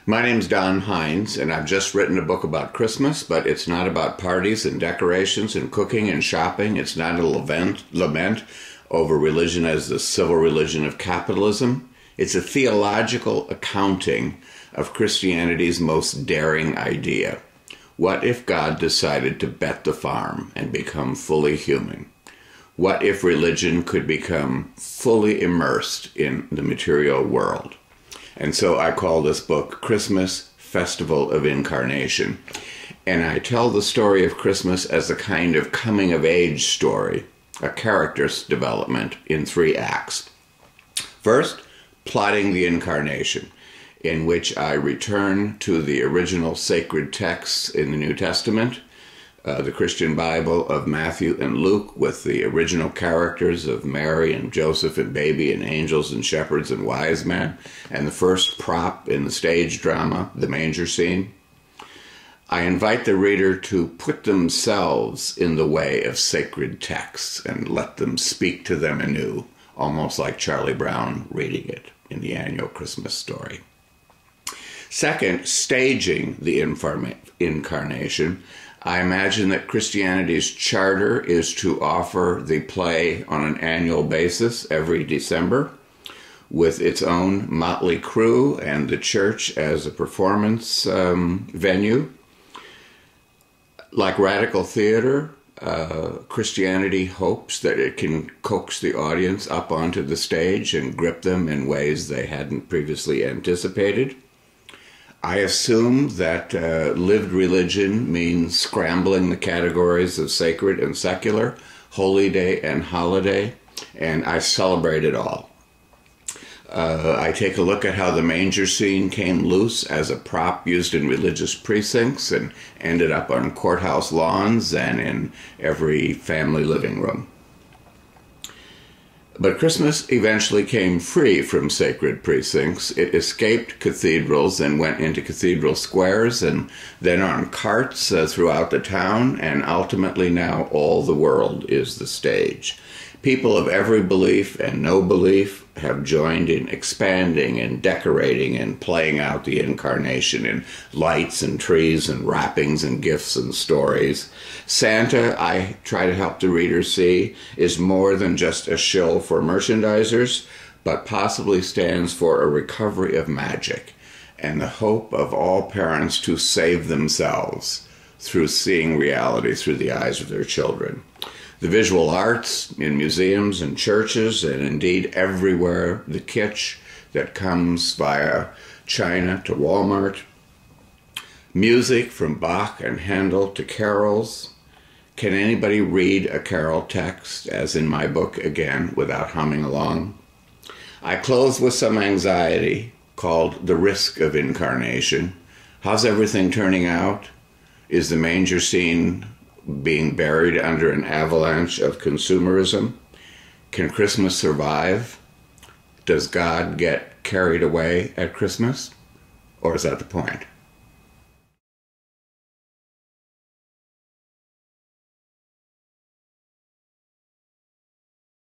My name's Don Heinz, and I've just written a book about Christmas, but it's not about parties and decorations and cooking and shopping. It's not a lament over religion as the civil religion of capitalism. It's a theological accounting of Christianity's most daring idea. What if God decided to bet the farm and become fully human? What if religion could become fully immersed in the material world? And so I call this book Christmas, Festival of Incarnation. And I tell the story of Christmas as a kind of coming-of-age story, a character's development in 3 acts. First, plotting the Incarnation, in which I return to the original sacred texts in the New Testament, the Christian Bible of Matthew and Luke, with the original characters of Mary and Joseph and baby and angels and shepherds and wise men, and the first prop in the stage drama, the manger scene. I invite the reader to put themselves in the way of sacred texts and let them speak to them anew, almost like Charlie Brown reading it in the annual Christmas story. Second, staging the Incarnation. I imagine that Christianity's charter is to offer the play on an annual basis every December, with its own motley crew and the church as a performance venue. Like radical theater, Christianity hopes that it can coax the audience up onto the stage and grip them in ways they hadn't previously anticipated. I assume that lived religion means scrambling the categories of sacred and secular, holy day and holiday, and I celebrate it all. I take a look at how the manger scene came loose as a prop used in religious precincts and ended up on courthouse lawns and in every family living room. But Christmas eventually came free from sacred precincts. It escaped cathedrals and went into cathedral squares and then on carts throughout the town, and ultimately now all the world is the stage. People of every belief and no belief have joined in expanding and decorating and playing out the Incarnation in lights and trees and wrappings and gifts and stories. Santa, I try to help the reader see, is more than just a shill for merchandisers, but possibly stands for a recovery of magic and the hope of all parents to save themselves through seeing reality through the eyes of their children. The visual arts in museums and churches, and indeed everywhere, the kitsch that comes via China to Walmart. Music from Bach and Handel to carols. Can anybody read a carol text, as in my book again, without humming along? I close with some anxiety called The Risk of Incarnation. How's everything turning out? Is the manger scene being buried under an avalanche of consumerism? Can Christmas survive? Does God get carried away at Christmas? Or is that the point?